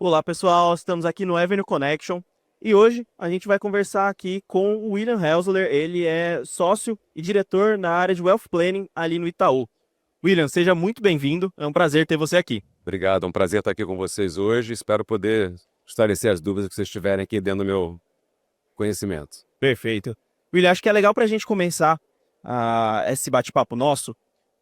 Olá pessoal, estamos aqui no Avenue Connection e hoje a gente vai conversar aqui com o William Helsler. Ele é sócio e diretor na área de Wealth Planning ali no Itaú. William, seja muito bem-vindo, é um prazer ter você aqui. Obrigado, é um prazer estar aqui com vocês hoje. Espero poder esclarecer as dúvidas que vocês tiverem aqui dentro do meu conhecimento. Perfeito. William, acho que é legal para a gente começar esse bate-papo nosso.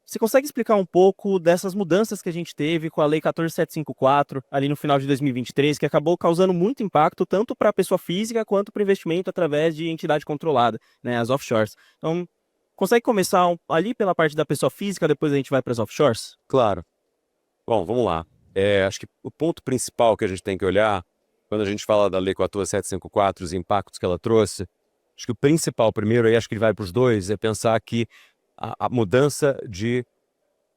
Você consegue explicar um pouco dessas mudanças que a gente teve com a Lei 14.754, ali no final de 2023, que acabou causando muito impacto tanto para a pessoa física quanto para o investimento através de entidade controlada, né, as offshores. Então, consegue começar ali pela parte da pessoa física, depois a gente vai para as offshores? Claro. Bom, vamos lá. Acho que o ponto principal que a gente tem que olhar, quando a gente fala da Lei 14.754, os impactos que ela trouxe, acho que o principal, primeiro, aí acho que ele vai para os dois, é pensar que a mudança de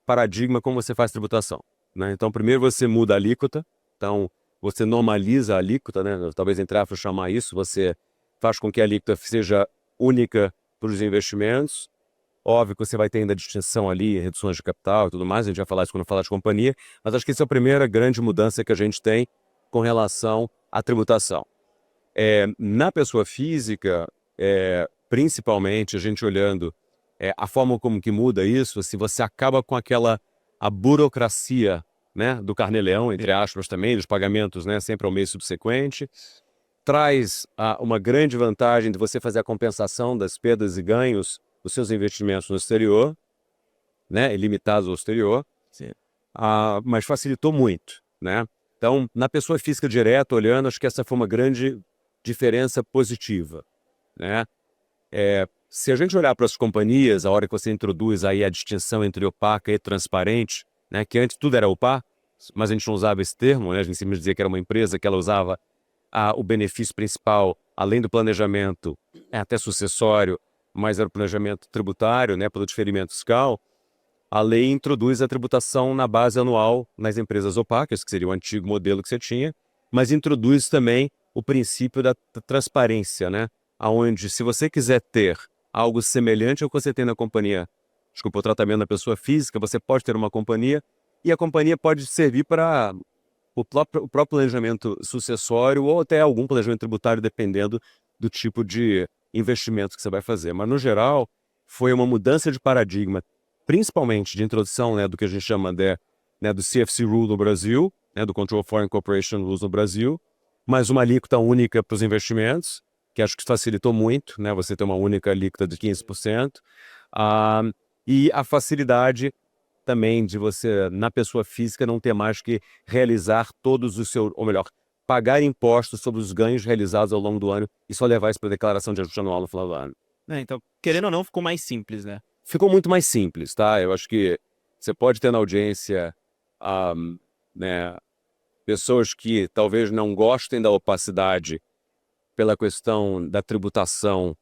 paradigma como você faz tributação, né? Então, primeiro você muda a alíquota, então você normaliza a alíquota, né? Talvez entre aspas chamar isso, você faz com que a alíquota seja única para os investimentos. Óbvio que você vai ter ainda distinção ali, reduções de capital e tudo mais, a gente vai falar isso quando falar de companhia, mas acho que essa é a primeira grande mudança que a gente tem com relação à tributação. Na pessoa física, principalmente a gente olhando a forma como que muda isso, assim, você acaba com a burocracia, né, do carnê-leão, entre aspas também, dos pagamentos, né, sempre ao mês subsequente, traz uma grande vantagem de você fazer a compensação das perdas e ganhos dos seus investimentos no exterior, né, ilimitados ao exterior, mas facilitou muito, né? Então, na pessoa física direta, olhando, acho que essa foi uma grande diferença positiva, né? Se a gente olhar para as companhias, a hora que você introduz aí a distinção entre opaca e transparente, né, que antes tudo era opaco, mas a gente não usava esse termo, né, a gente sempre dizia que era uma empresa que ela usava o benefício principal, além do planejamento, até sucessório, mas era o planejamento tributário, né, pelo diferimento fiscal. A lei introduz a tributação na base anual nas empresas opacas, que seria o antigo modelo que você tinha, mas introduz também o princípio da transparência, né, aonde se você quiser ter algo semelhante ao que você tem na companhia, desculpa, o tratamento da pessoa física, você pode ter uma companhia e a companhia pode servir para o próprio planejamento sucessório ou até algum planejamento tributário, dependendo do tipo de investimento que você vai fazer. Mas, no geral, foi uma mudança de paradigma, principalmente de introdução, né, do que a gente chama do CFC Rule no Brasil, né, do Control Foreign Corporation Rules no Brasil, mas uma alíquota única para os investimentos, que acho que facilitou muito, né, você ter uma única alíquota de 15%, e a facilidade também de você, na pessoa física, não ter mais que realizar todos os seus, ou melhor, pagar impostos sobre os ganhos realizados ao longo do ano e só levar isso para a declaração de ajuste anual no final do ano. Então, querendo ou não, ficou mais simples, né? Ficou muito mais simples, tá? Eu acho que você pode ter na audiência né, pessoas que talvez não gostem da opacidade pela questão da tributação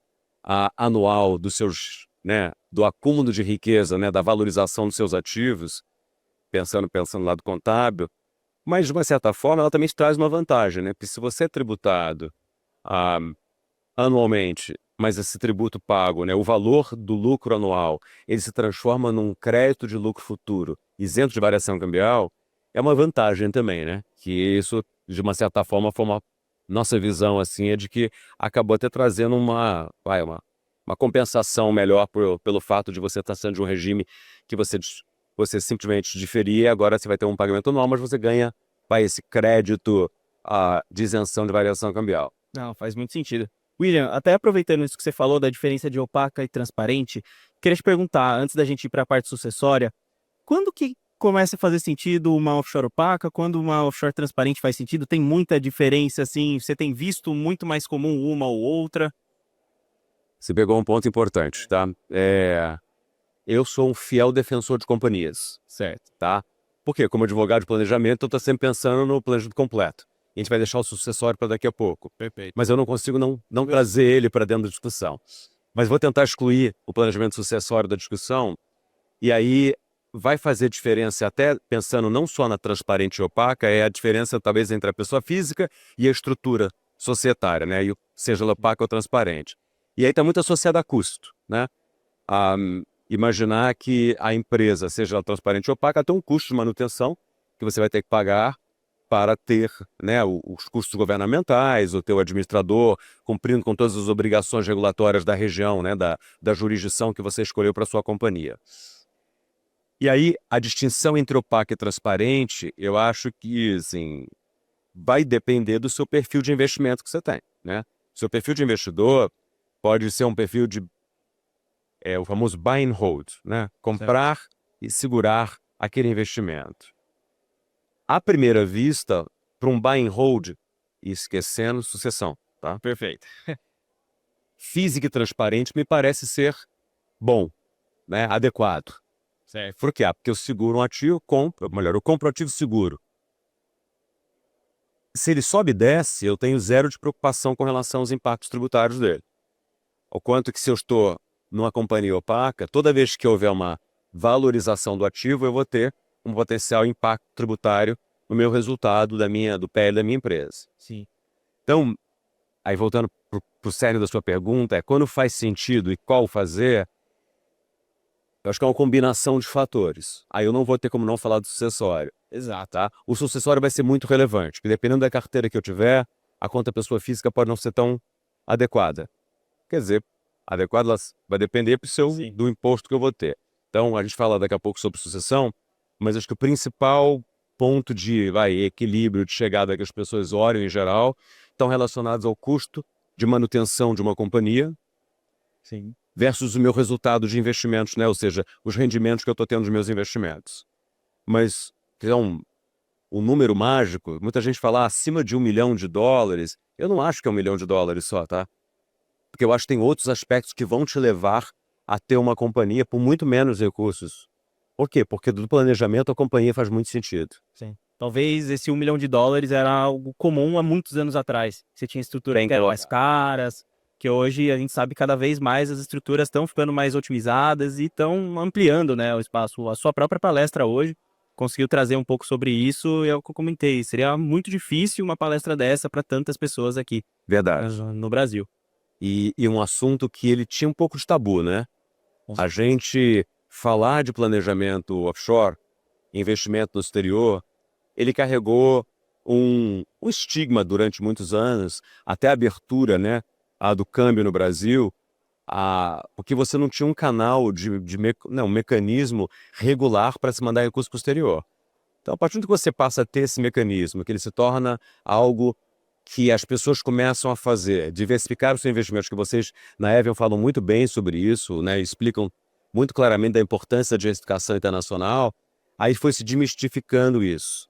anual dos seus, né, do acúmulo de riqueza, né, da valorização dos seus ativos, pensando no lado contábil, mas de uma certa forma ela também traz uma vantagem, né? Porque se você é tributado anualmente, mas esse tributo pago, né, o valor do lucro anual, ele se transforma num crédito de lucro futuro isento de variação cambial, é uma vantagem também, né? Que isso, de uma certa forma, foi nossa visão assim é de que acabou até trazendo uma compensação melhor pelo fato de você estar sendo de um regime que você simplesmente diferia e agora você vai ter um pagamento anual, mas você ganha esse crédito de isenção de variação cambial. Não, faz muito sentido. William, até aproveitando isso que você falou da diferença de opaca e transparente, queria te perguntar, antes da gente ir para a parte sucessória, quando que começa a fazer sentido uma offshore opaca? Quando uma offshore transparente faz sentido? Tem muita diferença, assim? Você tem visto muito mais comum uma ou outra? Você pegou um ponto importante, tá? Eu sou um fiel defensor de companhias, certo? Tá? Porque, como advogado de planejamento, eu estou sempre pensando no planejamento completo. A gente vai deixar o sucessório para daqui a pouco. Perfeito. Mas eu não consigo não trazer ele para dentro da discussão. Mas vou tentar excluir o planejamento sucessório da discussão, e aí vai fazer diferença, até pensando não só na transparente e opaca, é a diferença talvez entre a pessoa física e a estrutura societária, né? Seja ela opaca ou transparente. E aí está muito associada a custo, né? imaginar que a empresa, seja ela transparente ou opaca, tem um custo de manutenção que você vai ter que pagar para ter, né, os custos governamentais, o teu administrador cumprindo com todas as obrigações regulatórias da região, né, da jurisdição que você escolheu para sua companhia. E aí, a distinção entre opaco e transparente, eu acho que, assim, vai depender do seu perfil de investimento que você tem, né? Seu perfil de investidor pode ser um perfil de, o famoso buy and hold, né? Comprar e segurar aquele investimento. À primeira vista, para um buy and hold, e esquecendo sucessão, tá? Perfeito. Físico e transparente me parece ser bom, né? Adequado. Certo. Por quê? Porque eu seguro um ativo, eu compro um ativo seguro. Se ele sobe e desce, eu tenho zero de preocupação com relação aos impactos tributários dele. O quanto que se eu estou numa companhia opaca, toda vez que houver uma valorização do ativo, eu vou ter um potencial impacto tributário no meu resultado do PL da minha empresa. Sim. Então, aí voltando para o cerne da sua pergunta, quando faz sentido e qual fazer, eu acho que é uma combinação de fatores. Aí eu não vou ter como não falar do sucessório. Exato. Tá? O sucessório vai ser muito relevante, porque dependendo da carteira que eu tiver, a conta pessoa física pode não ser tão adequada. Quer dizer, adequada vai depender do imposto que eu vou ter. Então, a gente fala daqui a pouco sobre sucessão, mas acho que o principal ponto de equilíbrio, de chegada que as pessoas olham em geral, estão relacionados ao custo de manutenção de uma companhia Sim. versus o meu resultado de investimentos, né? Ou seja, os rendimentos que eu estou tendo dos meus investimentos. Mas, então, o número mágico, muita gente fala acima de $1 milhão. Eu não acho que é $1 milhão só, tá? Porque eu acho que tem outros aspectos que vão te levar a ter uma companhia por muito menos recursos. Por quê? Porque do planejamento a companhia faz muito sentido. Sim. Talvez esse $1 milhão era algo comum há muitos anos atrás. Você tinha estruturas Bem que eram colocado. mais caras, que hoje a gente sabe cada vez mais as estruturas estão ficando mais otimizadas e estão ampliando, né, o espaço. A sua própria palestra hoje conseguiu trazer um pouco sobre isso e é o que eu comentei. Seria muito difícil uma palestra dessa para tantas pessoas aqui Verdade. no Brasil. E um assunto que ele tinha um pouco de tabu, né? A gente falar de planejamento offshore, investimento no exterior, ele carregou um estigma durante muitos anos, até a abertura, né, do câmbio no Brasil, porque você não tinha um canal um mecanismo regular para se mandar recurso para o exterior. Então, a partir do que você passa a ter esse mecanismo, que ele se torna algo que as pessoas começam a fazer, diversificar os seus investimentos, que vocês na Evian falam muito bem sobre isso, né, explicam muito claramente da importância da diversificação internacional, aí foi se desmistificando isso.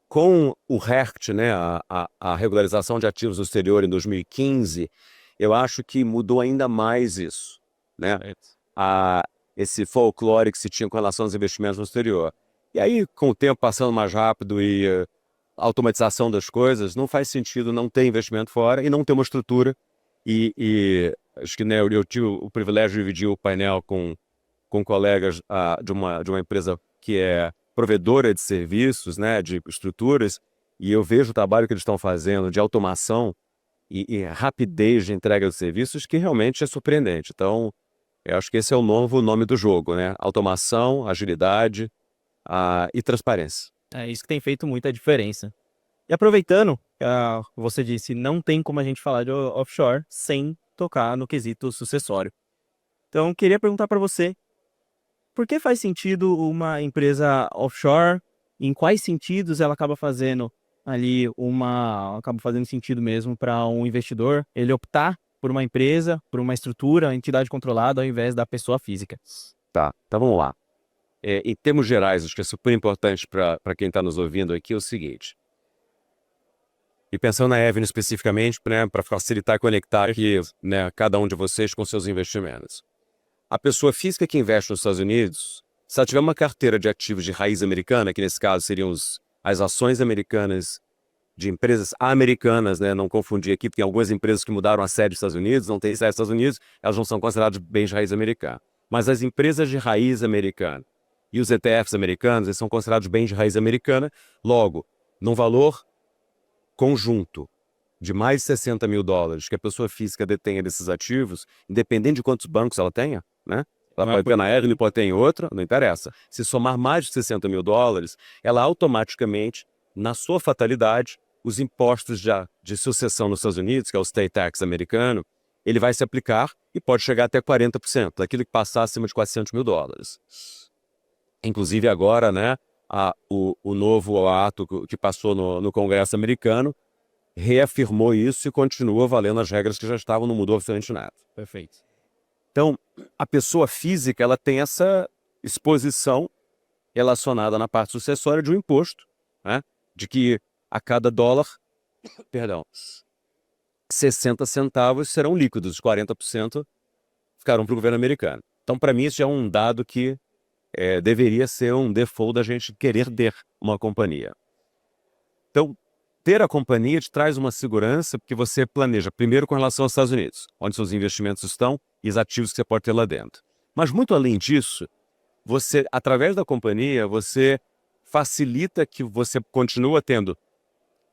Com o RERCT, né, a regularização de ativos no exterior em 2015, eu acho que mudou ainda mais isso, né? Esse folclore que se tinha com relação aos investimentos no exterior. E aí, com o tempo passando mais rápido e automatização das coisas, não faz sentido não ter investimento fora e não ter uma estrutura. Acho que, né, eu tive o privilégio de dividir o painel com colegas de uma empresa que é provedora de serviços, né, de estruturas, e eu vejo o trabalho que eles estão fazendo de automação e rapidez de entrega de serviços que realmente é surpreendente. Então, eu acho que esse é o novo nome do jogo, né? Automação, agilidade e transparência. É isso que tem feito muita diferença. E aproveitando, você disse, não tem como a gente falar de offshore sem tocar no quesito sucessório. Então, queria perguntar para você, por que faz sentido uma empresa offshore? Em quais sentidos ela acaba fazendo acaba fazendo sentido mesmo para um investidor ele optar por uma empresa, por uma estrutura, uma entidade controlada ao invés da pessoa física? Tá, então vamos lá. Em termos gerais, acho que é super importante para quem está nos ouvindo aqui é o seguinte. E pensando na Evelyn especificamente, né, para facilitar e conectar aqui, né, cada um de vocês com seus investimentos. A pessoa física que investe nos Estados Unidos, se ela tiver uma carteira de ativos de raiz americana, que nesse caso seriam as ações americanas de empresas americanas, né, não confundir aqui, porque tem algumas empresas que mudaram a sede dos Estados Unidos, não tem sede dos Estados Unidos, elas não são consideradas bens de raiz americana. Mas as empresas de raiz americana e os ETFs americanos, eles são considerados bens de raiz americana, logo, num valor conjunto de mais de $60 mil que a pessoa física detenha desses ativos, independente de quantos bancos ela tenha, né? Ela pode ter na Evelyn, pode ter em outra, não interessa. Se somar mais de US$ 60 mil, ela automaticamente, na sua fatalidade, os impostos de sucessão nos Estados Unidos, que é o state tax americano, ele vai se aplicar e pode chegar até 40% daquilo que passar acima de US$ 400 mil. Inclusive agora, né, o novo ato que passou no Congresso americano reafirmou isso e continua valendo as regras que já estavam, não mudou absolutamente nada. Perfeito. Então, a pessoa física ela tem essa exposição relacionada na parte sucessória de um imposto, né, de que a cada dólar, perdão, 60 centavos serão líquidos, 40% ficarão para o governo americano. Então, para mim, isso já é um dado que deveria ser um default da gente querer ter uma companhia. Então, ter a companhia te traz uma segurança porque você planeja primeiro com relação aos Estados Unidos, onde seus investimentos estão e os ativos que você pode ter lá dentro. Mas muito além disso, você, através da companhia, você facilita que você continue tendo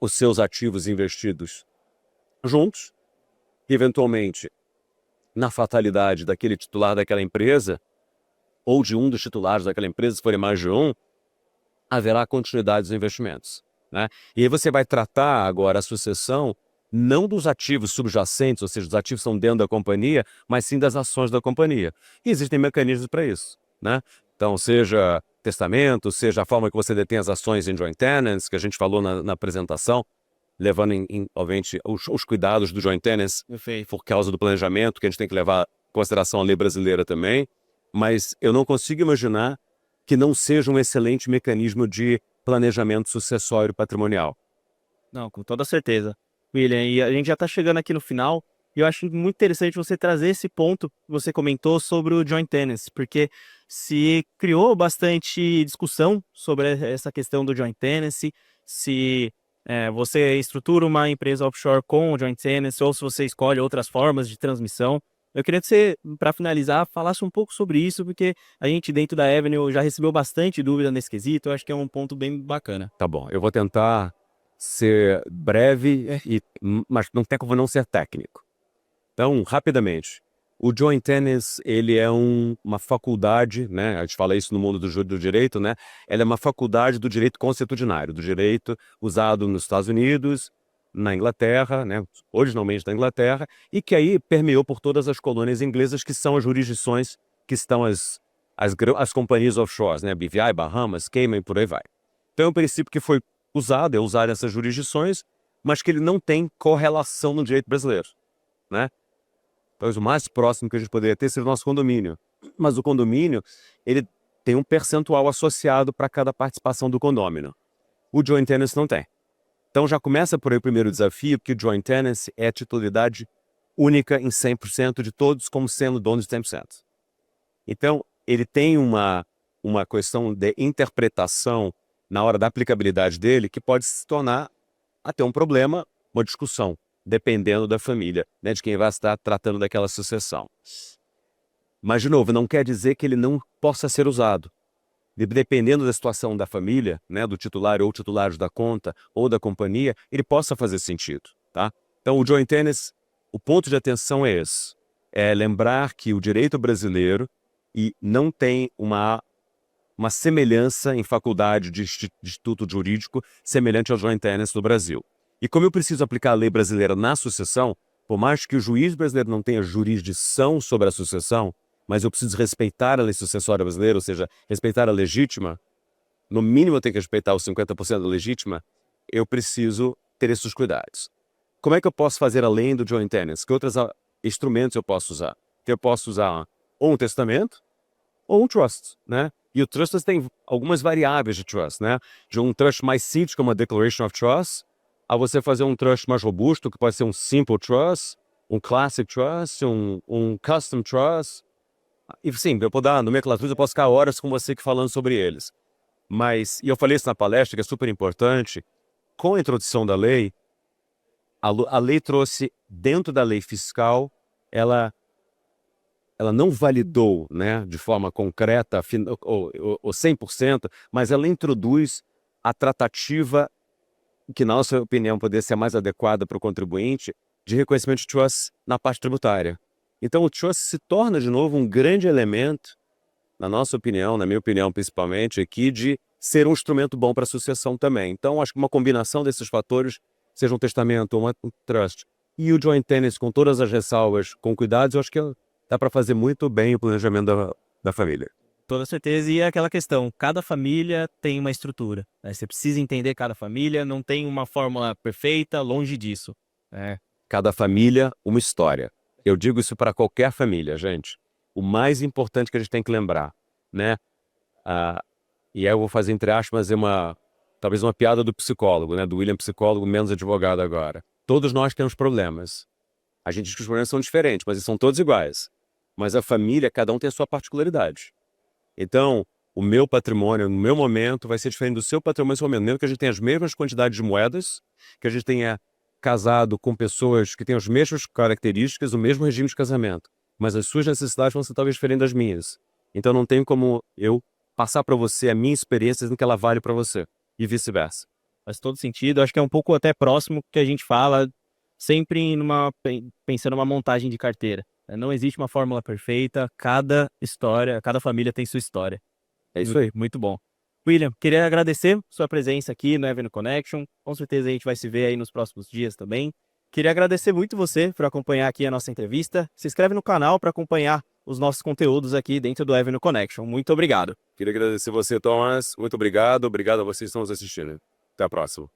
os seus ativos investidos juntos, e eventualmente, na fatalidade daquele titular daquela empresa, ou de um dos titulares daquela empresa, se forem mais de um, haverá continuidade dos investimentos, né? E aí você vai tratar agora a sucessão não dos ativos subjacentes, ou seja, os ativos estão dentro da companhia, mas sim das ações da companhia. E existem mecanismos para isso, né? Então, seja testamento, seja a forma que você detém as ações em joint tenants, que a gente falou na apresentação, levando obviamente, os cuidados do joint tenants por causa do planejamento, que a gente tem que levar em consideração a lei brasileira também. Mas eu não consigo imaginar que não seja um excelente mecanismo de planejamento sucessório patrimonial. Não, com toda certeza. William, e a gente já está chegando aqui no final, e eu acho muito interessante você trazer esse ponto que você comentou sobre o joint tenancy, porque se criou bastante discussão sobre essa questão do joint tenancy, se você estrutura uma empresa offshore com o joint tenancy, ou se você escolhe outras formas de transmissão. Eu queria que você, para finalizar, falasse um pouco sobre isso, porque a gente dentro da Avenue já recebeu bastante dúvida nesse quesito, eu acho que é um ponto bem bacana. Tá bom, eu vou tentar ser breve, mas não tem como não ser técnico. Então, rapidamente, o joint tenants, ele é uma faculdade, né? A gente fala isso no mundo do direito, né? Ela é uma faculdade do direito consuetudinário, do direito usado nos Estados Unidos, na Inglaterra, né? Originalmente na Inglaterra, e que aí permeou por todas as colônias inglesas, que são as jurisdições que estão as companhias offshores, né? BVI, Bahamas, Cayman e por aí vai. Então, é um princípio que foi usado, é usado nessas jurisdições, mas que ele não tem correlação no direito brasileiro, né? Talvez o mais próximo que a gente poderia ter seria o nosso condomínio. Mas o condomínio, ele tem um percentual associado para cada participação do condômino. O joint tenancy não tem. Então já começa por aí o primeiro desafio, porque o joint tenancy é a titularidade única em 100% de todos, como sendo donos de 100%. Então, ele tem uma questão de interpretação na hora da aplicabilidade dele, que pode se tornar até um problema, uma discussão, dependendo da família, né, de quem vai estar tratando daquela sucessão. Mas, de novo, não quer dizer que ele não possa ser usado. Dependendo da situação da família, né, do titular ou titulares da conta ou da companhia, ele possa fazer sentido, tá? Então, o joint tenancy, o ponto de atenção é esse. É lembrar que o direito brasileiro não tem uma semelhança em faculdade de instituto jurídico semelhante ao joint tenancy do Brasil. E como eu preciso aplicar a lei brasileira na sucessão, por mais que o juiz brasileiro não tenha jurisdição sobre a sucessão, mas eu preciso respeitar a lei sucessória brasileira, ou seja, respeitar a legítima, no mínimo eu tenho que respeitar os 50% da legítima, eu preciso ter esses cuidados. Como é que eu posso fazer além do joint tenancy? Que outros instrumentos eu posso usar? Eu posso usar ou um testamento ou um trust, né? E o trust tem algumas variáveis de trust, né? De um trust mais simples, como a Declaration of Trust, a você fazer um trust mais robusto, que pode ser um Simple Trust, um Classic Trust, um Custom Trust. E sim, eu posso dar nomenclatura, eu posso ficar horas com você aqui falando sobre eles. Mas, e eu falei isso na palestra, que é super importante, com a introdução da lei, a lei trouxe, dentro da lei fiscal, ela não validou, né, de forma concreta ou 100%, mas ela introduz a tratativa que, na nossa opinião, poderia ser mais adequada para o contribuinte, de reconhecimento de trust na parte tributária. Então o trust se torna de novo um grande elemento, na nossa opinião, na minha opinião principalmente, aqui de ser um instrumento bom para a sucessão também. Então acho que uma combinação desses fatores, seja um testamento ou um trust, e o joint tenants com todas as ressalvas, com cuidados, eu acho que dá para fazer muito bem o planejamento da família. Toda certeza, e é aquela questão, cada família tem uma estrutura, né? Você precisa entender cada família, não tem uma fórmula perfeita, longe disso, né? Cada família, uma história. Eu digo isso para qualquer família, gente. O mais importante que a gente tem que lembrar, né? E aí eu vou fazer entre aspas, talvez uma piada do psicólogo, né? Do William psicólogo, menos advogado agora. Todos nós temos problemas. A gente diz que os problemas são diferentes, mas eles são todos iguais. Mas a família, cada um tem a sua particularidade. Então, o meu patrimônio, no meu momento, vai ser diferente do seu patrimônio no seu momento. Mesmo que a gente tenha as mesmas quantidades de moedas, que a gente tenha casado com pessoas que têm as mesmas características, o mesmo regime de casamento. Mas as suas necessidades vão ser talvez diferentes das minhas. Então não tem como eu passar para você a minha experiência dizendo que ela vale para você. E vice-versa. Faz todo sentido, acho que é um pouco até próximo que a gente fala, sempre pensando numa montagem de carteira, né? Não existe uma fórmula perfeita, cada história, cada família tem sua história. É isso aí. Muito bom. William, queria agradecer sua presença aqui no Avenue Connection. Com certeza a gente vai se ver aí nos próximos dias também. Queria agradecer muito você por acompanhar aqui a nossa entrevista. Se inscreve no canal para acompanhar os nossos conteúdos aqui dentro do Avenue Connection. Muito obrigado. Queria agradecer você, Thomas. Muito obrigado. Obrigado a vocês que estão nos assistindo. Até a próxima.